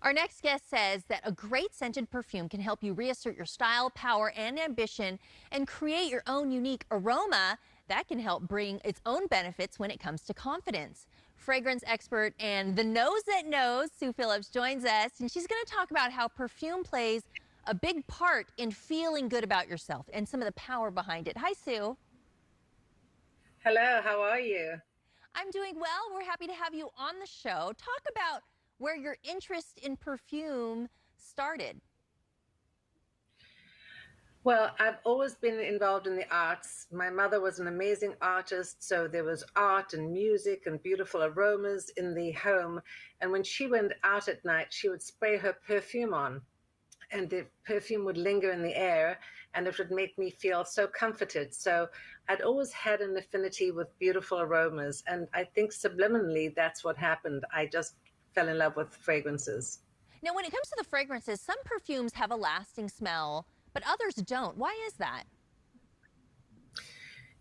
Our next guest says that a great scented perfume can help you reassert your style, power, and ambition and create your own unique aroma that can help bring its own benefits when it comes to confidence. Fragrance expert and the nose that knows, Sue Phillips, joins us, and she's going to talk about how perfume plays a big part in feeling good about yourself and some of the power behind it. Hi, Sue. Hello, how are you? I'm doing well. We're happy to have you on the show. Talk about where your interest in perfume started. Well, I've always been involved in the arts. My mother was an amazing artist, so there was art and music and beautiful aromas in the home. And when she went out at night, she would spray her perfume on, and the perfume would linger in the air, and it would make me feel so comforted. So I'd always had an affinity with beautiful aromas, and I think subliminally that's what happened. I just fell in love with fragrances. Now, when it comes to the fragrances, some perfumes have a lasting smell, but others don't. Why is that?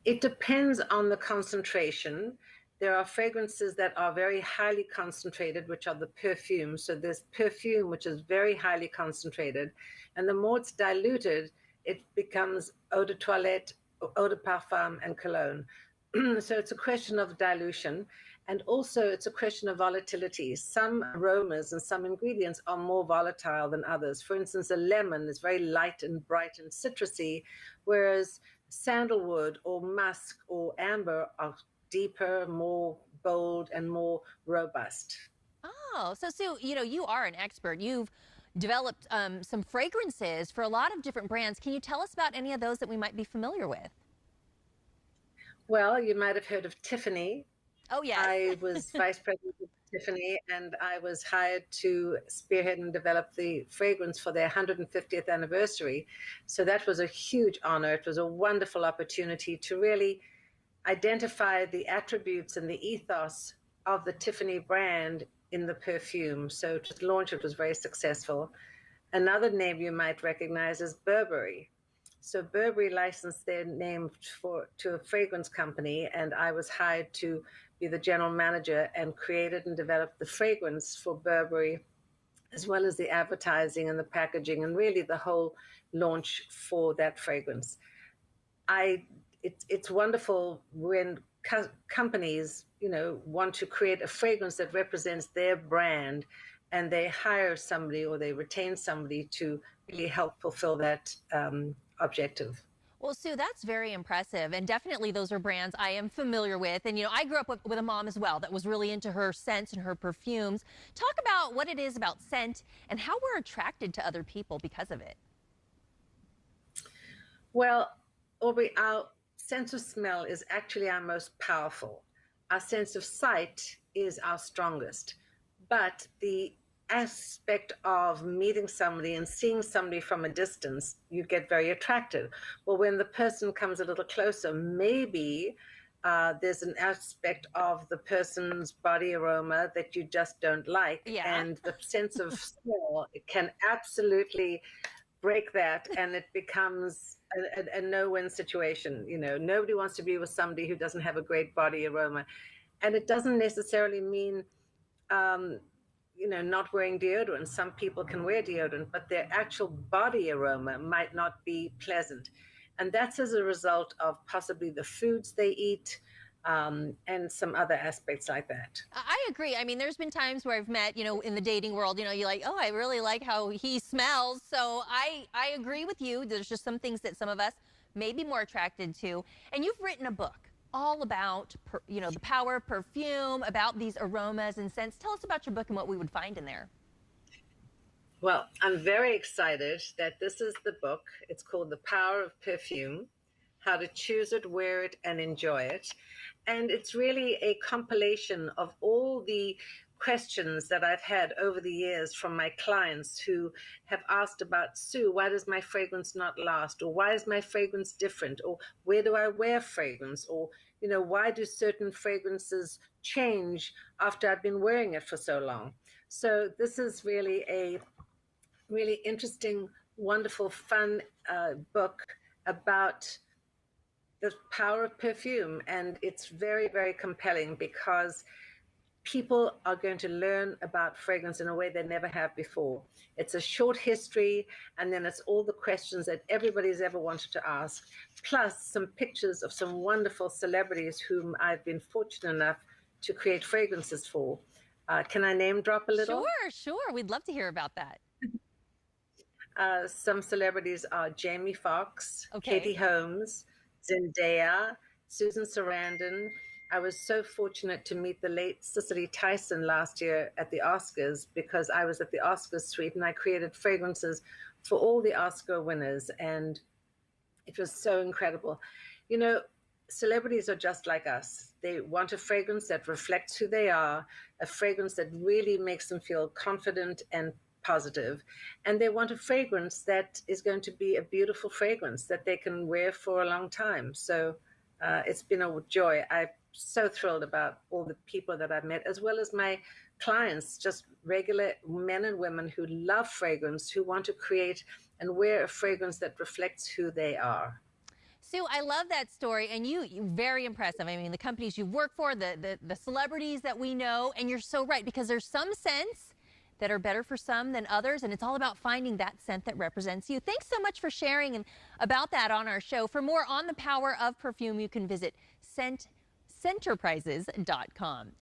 It depends on the concentration. There are fragrances that are very highly concentrated, which are the perfumes. So there's perfume, which is very highly concentrated. And the more it's diluted, it becomes eau de toilette, eau de parfum, and cologne. So it's a question of dilution. And also it's a question of volatility. Some aromas and some ingredients are more volatile than others. For instance, a lemon is very light and bright and citrusy, whereas sandalwood or musk or amber are deeper, more bold, and more robust. Oh, so Sue, you are an expert. You've developed some fragrances for a lot of different brands. Can you tell us about any of those that we might be familiar with? Well, you might have heard of Tiffany. Oh, yes. I was vice president of Tiffany, and I was hired to spearhead and develop the fragrance for their 150th anniversary. So that was a huge honor. It was a wonderful opportunity to really identify the attributes and the ethos of the Tiffany brand in the perfume. So to launch it was very successful. Another name you might recognize is Burberry. So Burberry licensed their name to a fragrance company, and I was hired to be the general manager and created and developed the fragrance for Burberry, as well as the advertising and the packaging and really the whole launch for that fragrance. It's wonderful when companies, want to create a fragrance that represents their brand, and they hire somebody or they retain somebody to really help fulfill that objective. Well, Sue, that's very impressive. And definitely those are brands I am familiar with. And, I grew up with a mom as well that was really into her scents and her perfumes. Talk about what it is about scent and how we're attracted to other people because of it. Well, Aubrey, our sense of smell is actually our most powerful. Our sense of sight is our strongest. But the aspect of meeting somebody and seeing somebody from a distance, you get very attracted. Well, when the person comes a little closer, maybe there's an aspect of the person's body aroma that you just don't like. Yeah. And the sense of smell can absolutely break that, and it becomes a no-win situation. Nobody wants to be with somebody who doesn't have a great body aroma. And it doesn't necessarily mean not wearing deodorant. Some people can wear deodorant, but their actual body aroma might not be pleasant. And that's as a result of possibly the foods they eat, and some other aspects like that. I agree. I mean, there's been times where I've met, in the dating world, you're like, oh, I really like how he smells. So I agree with you. There's just some things that some of us may be more attracted to. And you've written a book all about, the power of perfume, about these aromas and scents. Tell us about your book and what we would find in there. Well, I'm very excited that this is the book. It's called The Power of Perfume: How to Choose It, Wear It, and Enjoy It. And it's really a compilation of all the questions that I've had over the years from my clients who have asked about, Sue, why does my fragrance not last? Or why is my fragrance different? Or where do I wear fragrance? Or, why do certain fragrances change after I've been wearing it for so long? So this is really a really interesting, wonderful, fun book about the power of perfume. And it's very, very compelling because people are going to learn about fragrance in a way they never have before. It's a short history, and then it's all the questions that everybody's ever wanted to ask, plus some pictures of some wonderful celebrities whom I've been fortunate enough to create fragrances for. Can I name drop a little? Sure, sure. We'd love to hear about that. Some celebrities are Jamie Foxx, Okay. Katie Holmes, Zendaya, Susan Sarandon. I was so fortunate to meet the late Cicely Tyson last year at the Oscars because I was at the Oscars suite and I created fragrances for all the Oscar winners. And it was so incredible. You know, celebrities are just like us. They want a fragrance that reflects who they are, a fragrance that really makes them feel confident and positive. And they want a fragrance that is going to be a beautiful fragrance that they can wear for a long time. So it's been a joy. I'm so thrilled about all the people that I've met, as well as my clients, just regular men and women who love fragrance, who want to create and wear a fragrance that reflects who they are. Sue, I love that story, and you very impressive. I mean, the companies you work for, the celebrities that we know, and you're so right, because there's some scents that are better for some than others, and it's all about finding that scent that represents you. Thanks so much for sharing and about that on our show. For more on the power of perfume, you can visit scenterprises.com.